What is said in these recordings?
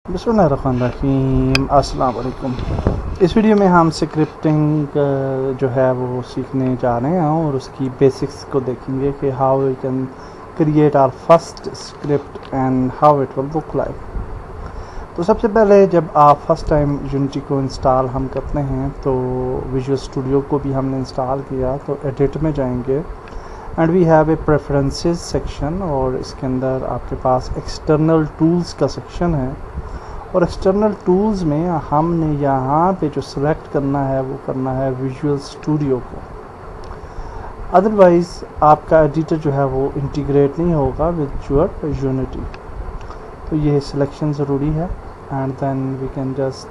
बिस्मिल्लाहिर्रहमानिर्रहीम। अस्सलाम वालेकुम। इस वीडियो में हम स्क्रिप्टिंग जो है वो सीखने जा रहे हैं और उसकी बेसिक्स को देखेंगे कि how we can create our first script and how it will look like. तो सबसे पहले जब आप फर्स्ट टाइम यूनिटी को इंस्टॉल हम करते हैं तो विजुअल स्टूडियो को भी हमने इंस्टॉल किया तो एडिट में जाएंगे and we have a preferences section और इसके अंदर आपके पास एक्सटर्नल टूल्स का सेक्शन है और एक्सटर्नल टूल्स में हमने यहाँ पे जो सिलेक्ट करना है वो करना है विजुअल स्टूडियो को। अदरवाइज़ आपका एडिटर जो है वो इंटीग्रेट नहीं होगा विद योर यूनिटी। तो ये सिलेक्शन ज़रूरी है and then we can just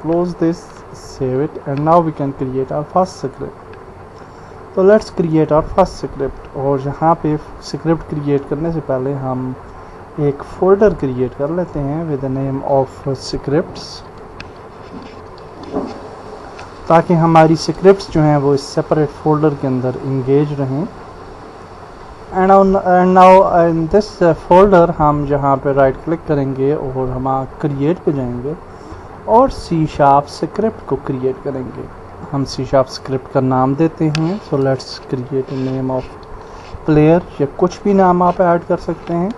close this, save it and now we can create our first script. तो let's create our first script. और यहाँ पे स्क्रिप्ट क्रिएट करने से पहले हम एक फ़ोल्डर क्रिएट कर लेते हैं with the name of scripts, ताकि हमारी स्क्रिप्ट्स जो हैं वो इस सेपरेट फ़ोल्डर के अंदर इंगेज रहें। And now in this folder हम जहाँ पे राइट क्लिक करेंगे और हम क्रिएट पे जाएंगे और सी शार्प स्क्रिप्ट को क्रिएट करेंगे। हम सी शार्प स्क्रिप्ट का नाम देते हैं। So let's create a name of player, या कुछ भी नाम आप ऐड कर सकते हैं।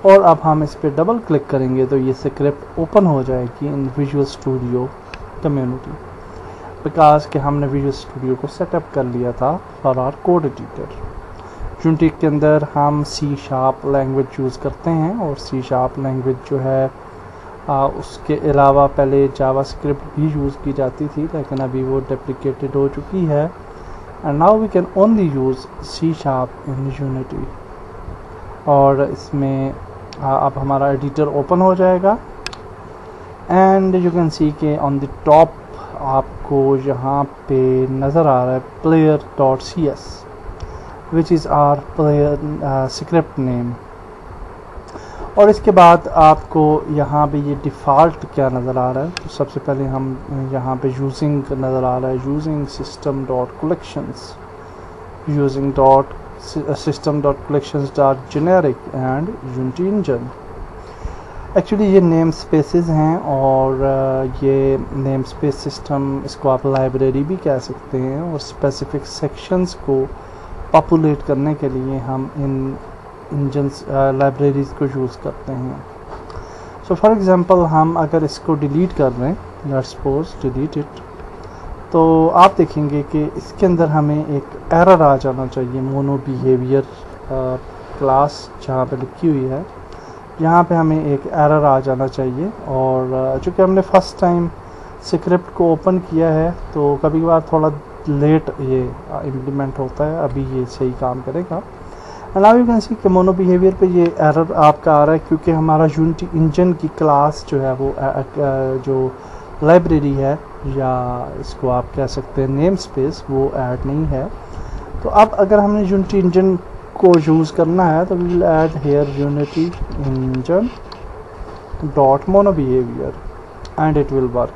और अब हम इस पर डबल क्लिक करेंगे तो ये स्क्रिप्ट ओपन हो जाएगी in visual studio community, because कि हमने विजुअल स्टूडियो को सेटअप कर लिया था for our code editor. Unity के अंदर हम सी शार्प लैंग्वेज यूज़ करते हैं और सी शार्प लैंग्वेज जो है उसके अलावा पहले जावा स्क्रिप्ट भी यूज़ की जाती थी, लेकिन अभी वो डेप्रिकेटेड हो चुकी है and now we can only use C sharp in Unity. और इसमें अब हमारा एडिटर ओपन हो जाएगा एंड यू कैन सी के ऑन द टॉप आपको यहाँ पे नज़र आ रहा है player.cs which is our player script name. और इसके बाद आपको यहाँ पे ये डिफ़ॉल्ट क्या नज़र आ रहा है। तो सबसे पहले हम यहाँ पे यूजिंग नज़र आ रहा है, using system dot collections, using dot system.collections.generic and Unity Engine। Actually ये नेम स्पेसेस हैं और ये नेम स्पेस सिस्टम, इसको आप लाइब्रेरी भी कह सकते हैं और स्पेसिफिक सेक्शंस को पॉपुलेट करने के लिए हम इन इंजन्स लाइब्रेरीज़ को यूज़ करते हैं। सो फॉर एग्ज़ाम्पल हम अगर इसको डिलीट कर रहे हैं, लेट्स सपोज डिलीट इट, तो आप देखेंगे कि इसके अंदर हमें एक एरर आ जाना चाहिए। मोनो बिहेवियर क्लास जहाँ पे लिखी हुई है, यहाँ पे हमें एक एरर आ जाना चाहिए। और चूँकि हमने फ़र्स्ट टाइम स्क्रिप्ट को ओपन किया है तो कभी कभार थोड़ा लेट ये इम्प्लीमेंट होता है, अभी ये सही काम करेगा। नाउ यू कैन सी कि मोनो बिहेवियर पे ये एरर आपका आ रहा है क्योंकि हमारा यूनिटी इंजन की क्लास जो है वो जो लाइब्रेरी है, या इसको आप कह सकते हैं नेम स्पेस, वो ऐड नहीं है। तो अब अगर हमने यूनिटी इंजन को यूज़ करना है तो we will add here Unity engine dot mono behaviour and it will work.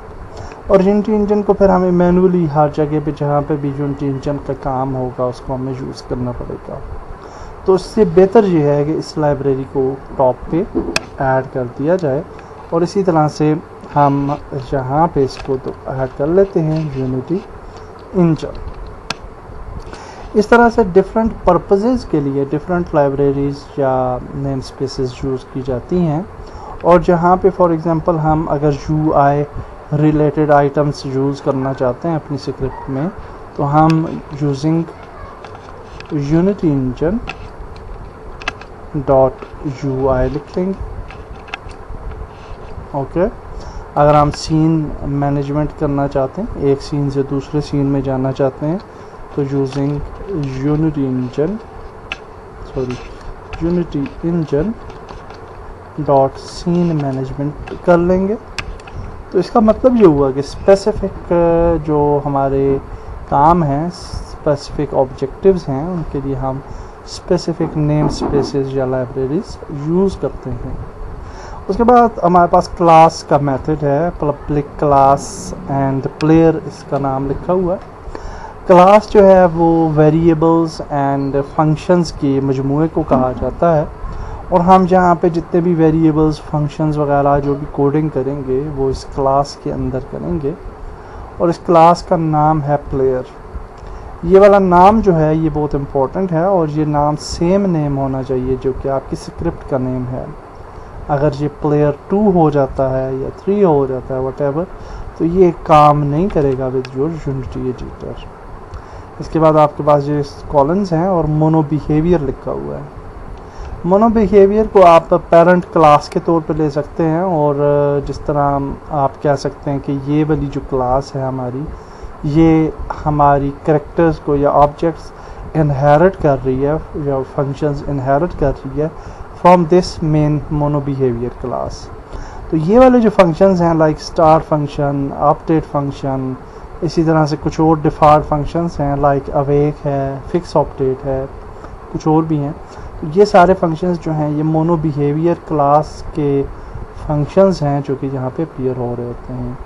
और यूनिटी इंजन को फिर हमें मैनुअली हर जगह पे जहाँ पे भी यूनिटी इंजन का काम होगा उसको हमें यूज़ करना पड़ेगा। तो इससे बेहतर ये है कि इस लाइब्रेरी को टॉप पे ऐड कर दिया जाए। और इसी तरह से हम यहाँ पे इसको तो ऐड कर लेते हैं यूनिटी इंजन। इस तरह से डिफरेंट पर्पसेस के लिए डिफरेंट लाइब्रेरीज़ या नेम स्पेसेस यूज़ की जाती हैं। और जहाँ पे फॉर एग्ज़ाम्पल हम अगर UI रिलेटेड आइटम्स यूज़ करना चाहते हैं अपनी स्क्रिप्ट में, तो हम using Unity engine dot UI लिख लेंगे। ओके। अगर हम सीन मैनेजमेंट करना चाहते हैं, एक सीन से दूसरे सीन में जाना चाहते हैं, तो using Unity engine dot scene management कर लेंगे। तो इसका मतलब ये हुआ कि स्पेसिफिक जो हमारे काम हैं, स्पेसिफिक ऑब्जेक्टिव्स हैं, उनके लिए हम स्पेसिफिक नेम स्पेसेस या लाइब्रेरीज यूज़ करते हैं। उसके बाद हमारे पास क्लास का मेथड है, पब्लिक क्लास एंड प्लेयर इसका नाम लिखा हुआ है। क्लास जो है वो वेरिएबल्स एंड फंक्शंस के मजमूए को कहा जाता है और हम जहाँ पे जितने भी वेरिएबल्स फंक्शंस वगैरह जो भी कोडिंग करेंगे वो इस क्लास के अंदर करेंगे। और इस क्लास का नाम है प्लेयर। ये वाला नाम जो है ये बहुत इम्पोर्टेंट है, और ये नाम सेम नेम होना चाहिए जो कि आपकी स्क्रिप्ट का नेम है। अगर ये प्लेयर 2 हो जाता है या 3 हो जाता है वटेवर, तो ये काम नहीं करेगा विद योर यूनिटी एडिटर। इसके बाद आपके पास ये कॉलम्स हैं और मोनो बिहेवियर लिखा हुआ है। मोनो बिहेवियर को आप पेरेंट क्लास के तौर पे ले सकते हैं, और जिस तरह आप कह सकते हैं कि ये वाली जो क्लास है हमारी, ये हमारी कैरेक्टर्स को या ऑब्जेक्ट्स इनहेरिट कर रही है या फंक्शंस इनहेरिट कर रही है from this main mono behaviour class. तो ये वाले जो फंक्शंस हैं like star function, update function, इसी तरह से कुछ और डिफ़ॉल्ट फंक्शंस हैं लाइक अवेक है, फिक्स अपडेट है, कुछ और भी हैं। तो ये सारे फंक्शंस जो हैं ये मोनो बिहेवियर क्लास के फंक्शंस हैं जो कि यहाँ पे अपीयर हो रहे होते हैं।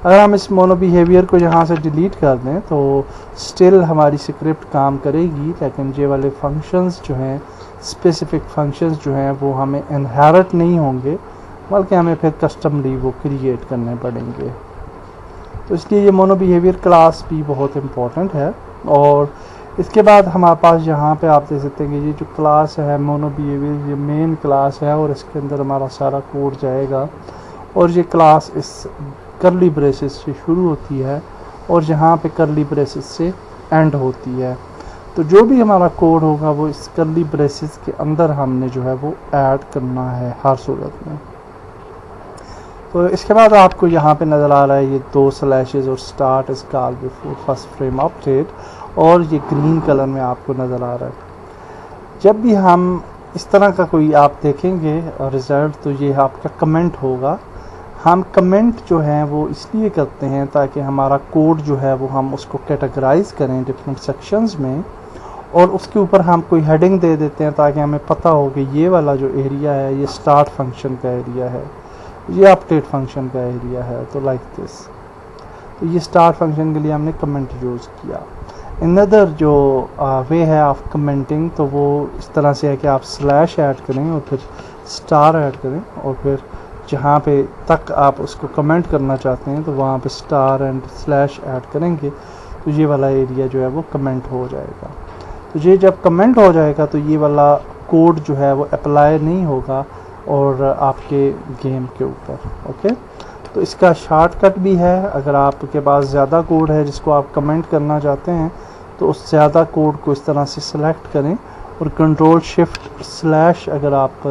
अगर हम इस मोनो बिहेवियर को यहाँ से डिलीट कर दें तो स्टिल हमारी स्क्रिप्ट काम करेगी, लेकिन ये वाले फंक्शंस जो हैं, स्पेसिफिक फंक्शंस जो हैं, वो हमें इनहेरिट नहीं होंगे, बल्कि हमें फिर कस्टमली वो क्रिएट करने पड़ेंगे। तो इसलिए ये मोनो बिहेवियर क्लास भी बहुत इम्पोर्टेंट है। और इसके बाद हमारे पास यहाँ पे आप देख सकते हैं कि ये जो क्लास है मोनो बिहेवियर, ये मेन क्लास है और इसके अंदर हमारा सारा कोड जाएगा। और ये क्लास इस करली ब्रेसेस से शुरू होती है और यहाँ पे करली ब्रेसेस से एंड होती है। तो जो भी हमारा कोड होगा वो इस करली ब्रेसेस के अंदर हमने जो है वो ऐड करना है हर सूरत में। तो इसके बाद आपको यहाँ पे नज़र आ रहा है ये 2 स्लैशेस और start is called before first frame update, और ये ग्रीन कलर में आपको नज़र आ रहा है। जब भी हम इस तरह का कोई आप देखेंगे रिज़ल्ट, तो ये आपका कमेंट होगा। हम कमेंट जो है वो इसलिए करते हैं ताकि हमारा कोड जो है वो हम उसको कैटेगराइज करें डिफरेंट सेक्शंस में, और उसके ऊपर हम कोई हेडिंग दे देते हैं ताकि हमें पता हो कि ये वाला जो एरिया है ये स्टार्ट फंक्शन का एरिया है, ये अपडेट फंक्शन का एरिया है। तो लाइक दिस, तो ये स्टार्ट फंक्शन के लिए हमने कमेंट यूज़ किया। अनदर जो वे है ऑफ कमेंटिंग, तो वो इस तरह से है कि आप स्लैश ऐड करें और फिर स्टार ऐड करें, और फिर जहाँ पे तक आप उसको कमेंट करना चाहते हैं तो वहाँ पे स्टार एंड स्लैश ऐड करेंगे, तो ये वाला एरिया जो है वो कमेंट हो जाएगा। तो ये जब कमेंट हो जाएगा तो ये वाला कोड जो है वो अप्लाई नहीं होगा और आपके गेम के ऊपर। ओके, तो इसका शॉर्टकट भी है। अगर आपके पास ज़्यादा कोड है जिसको आप कमेंट करना चाहते हैं तो उस ज़्यादा कोड को इस तरह से सिलेक्ट करें और कंट्रोल शिफ्ट स्लैश अगर आप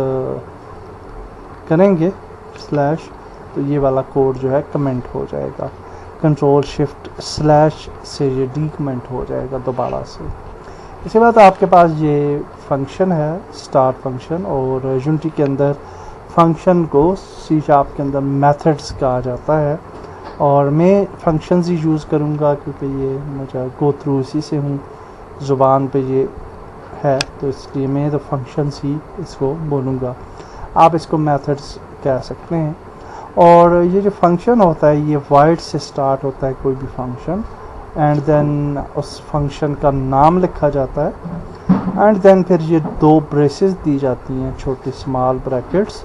करेंगे स्लैश, तो ये वाला कोड जो है कमेंट हो जाएगा। कंट्रोल शिफ्ट स्लैश से ये डीकमेंट हो जाएगा दोबारा से। इसके बाद आपके पास ये फंक्शन है स्टार्ट फंक्शन, और यूनिटी के अंदर फंक्शन को सी शार्प के अंदर मेथड्स कहा जाता है। और मैं फंक्शंस ही यूज़ करूँगा क्योंकि ये मुझे गो थ्रू इसी से हूँ, ज़ुबान पे ये है, तो इसलिए मैं तो फंक्शंस ही इसको बोलूँगा। आप इसको मेथड्स कह सकते हैं। और ये जो फंक्शन होता है ये वाइड से स्टार्ट होता है कोई भी फंक्शन, एंड देन उस फंक्शन का नाम लिखा जाता है, एंड देन फिर ये 2 ब्रेसेस दी जाती हैं, छोटी स्मॉल ब्रैकेट्स,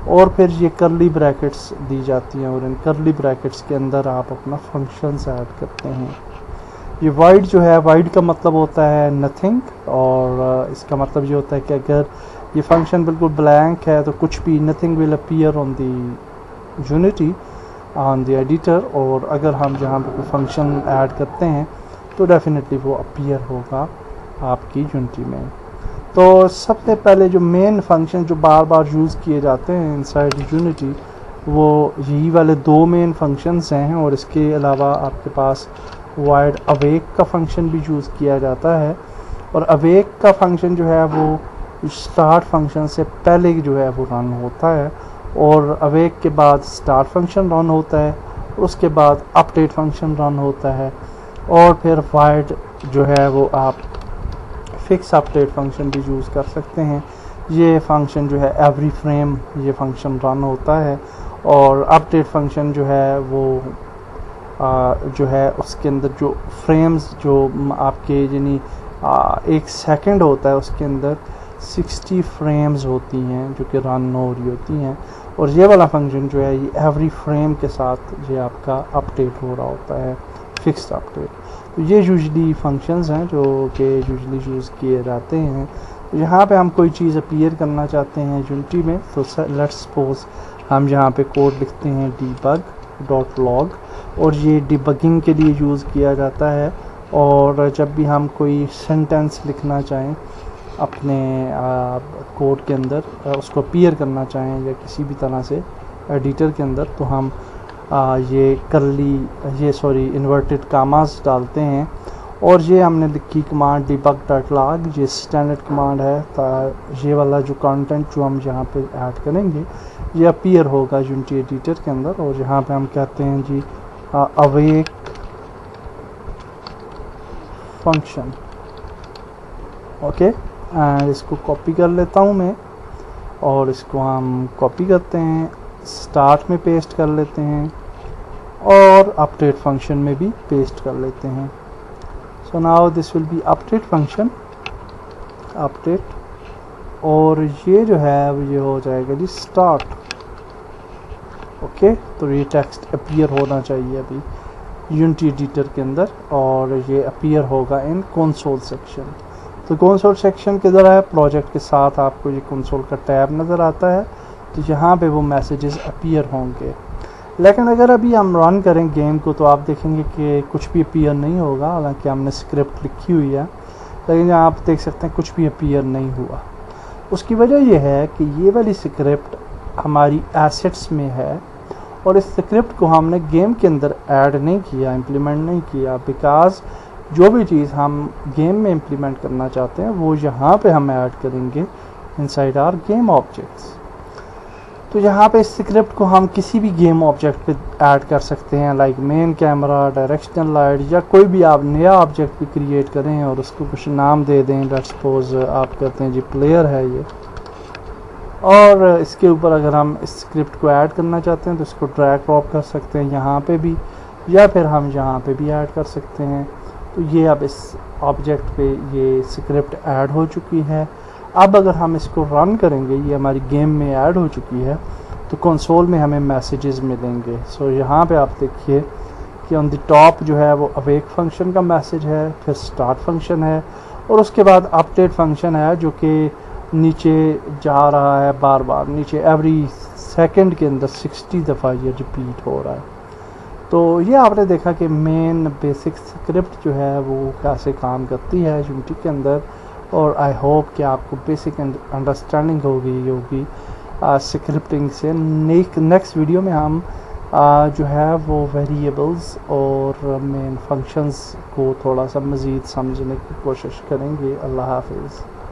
और फिर ये करली ब्रैकेट्स दी जाती हैं, और इन करली ब्रैकेट्स के अंदर आप अपना फंक्शंस ऐड करते हैं। ये वाइड जो है, वाइड का मतलब होता है नथिंग, और इसका मतलब ये होता है कि अगर ये फंक्शन बिल्कुल ब्लैंक है तो कुछ भी nothing will appear on the unity on the editor, और अगर हम जहाँ पे कोई फंक्शन ऐड करते हैं तो डेफिनेटली वो अपीयर होगा आपकी यूनिटी में। तो सबसे पहले जो मेन फंक्शन जो बार बार यूज़ किए जाते हैं इनसाइड यूनिटी, वो यही वाले 2 मेन फंक्शंस हैं, और इसके अलावा आपके पास वाइड अवेक का फंक्शन भी यूज़ किया जाता है। और अवेक का फंक्शन जो है वो स्टार्ट फंक्शन से पहले जो है वो रन होता है, और अवेक के बाद स्टार्ट फंक्शन रन होता है, उसके बाद अपडेट फंक्शन रन होता है, और फिर वाइड जो है वो आप फिक्स अपडेट फंक्शन भी यूज़ कर सकते हैं। ये फंक्शन जो है एवरी फ्रेम ये फंक्शन रन होता है, और अपडेट फंक्शन जो है वो जो है उसके अंदर जो फ्रेम्स जो आपके यानी 1 सेकंड होता है उसके अंदर 60 फ्रेम्स होती हैं जो कि रन हो रही होती हैं, और ये वाला फंक्शन जो है ये एवरी फ्रेम के साथ ये आपका अपडेट हो रहा होता है, फिक्स्ड अपडेट। तो ये यूजली फंक्शंस हैं जो कि यूजली यूज़ किए जाते हैं। तो यहाँ पे हम कोई चीज़ अपीयर करना चाहते हैं यूनिटी में, तो लेट्स सपोज हम यहाँ पे कोड लिखते हैं debug.log, और ये डिबगिंग के लिए यूज़ किया जाता है। और जब भी हम कोई सेंटेंस लिखना चाहें अपने कोड के अंदर, उसको अपीयर करना चाहें या किसी भी तरह से एडिटर के अंदर, तो हम ये इन्वर्टेड कामास डालते हैं। और ये हमने लिखी कमांड debug.log, ये स्टैंडर्ड कमांड है। ये वाला जो कंटेंट जो हम यहाँ पे ऐड करेंगे ये अपीयर होगा यूनिटी एडिटर के अंदर, और यहाँ पे हम कहते हैं जी अवेक फंक्शन। ओके, एंड इसको कॉपी कर लेता हूँ मैं, और इसको हम कॉपी करते हैं, स्टार्ट में पेस्ट कर लेते हैं, और अपडेट फंक्शन में भी पेस्ट कर लेते हैं। So now this will be update function, update, और ये जो है ये हो जाएगा जी स्टार्ट। ओके, तो ये टेक्स्ट अपीयर होना चाहिए अभी यूनिटी एडिटर के अंदर, और ये अपीयर होगा इन कंसोल सेक्शन। तो कंसोल सेक्शन किधर है? प्रोजेक्ट के साथ आपको ये कंसोल का टैब नज़र आता है, तो यहाँ पे वो मैसेजेस अपीयर होंगे। लेकिन अगर अभी हम रन करें गेम को तो आप देखेंगे कि कुछ भी अपीयर नहीं होगा, हालांकि हमने स्क्रिप्ट लिखी हुई है, लेकिन यहाँ आप देख सकते हैं कुछ भी अपीयर नहीं हुआ। उसकी वजह यह है कि ये वाली स्क्रिप्ट हमारी एसेट्स में है, और इस स्क्रिप्ट को हमने गेम के अंदर ऐड नहीं किया, इम्प्लीमेंट नहीं किया, बिकॉज जो भी चीज़ हम गेम में इम्प्लीमेंट करना चाहते हैं वो यहाँ पे हम ऐड करेंगे इनसाइड आवर गेम ऑब्जेक्ट्स। तो यहाँ पे इस स्क्रिप्ट को हम किसी भी गेम ऑब्जेक्ट पे ऐड कर सकते हैं, like main camera, directional light, या कोई भी आप नया ऑब्जेक्ट भी क्रिएट करें और उसको कुछ नाम दे दें। लेट्स सपोज आप कहते हैं जी प्लेयर है ये, और इसके ऊपर अगर हम इस स्क्रिप्ट को ऐड करना चाहते हैं तो इसको ड्रैग ड्रॉप कर सकते हैं यहाँ पे भी, या फिर हम यहाँ पे भी ऐड कर सकते हैं। तो ये अब इस ऑब्जेक्ट पे ये स्क्रिप्ट ऐड हो चुकी है। अब अगर हम इसको रन करेंगे, ये हमारी गेम में ऐड हो चुकी है, तो कंसोल में हमें मैसेजेस मिलेंगे। सो यहाँ पे आप देखिए कि ऑन द टॉप जो है वो अवेक फंक्शन का मैसेज है, फिर स्टार्ट फंक्शन है, और उसके बाद अपडेट फंक्शन है जो कि नीचे जा रहा है बार बार, नीचे एवरी सेकंड के अंदर 60 दफ़ा ये रिपीट हो रहा है। तो ये आपने देखा कि मेन बेसिक स्क्रिप्ट जो है वो कैसे काम करती है यूनिटी के अंदर, और आई होप कि आपको बेसिक अंडरस्टैंडिंग होगी स्क्रिप्टिंग से। नेक्स्ट वीडियो में हम जो है वो वेरिएबल्स और मेन फंक्शंस को थोड़ा सा मज़ीद समझने की कोशिश करेंगे। अल्लाह हाफिज़।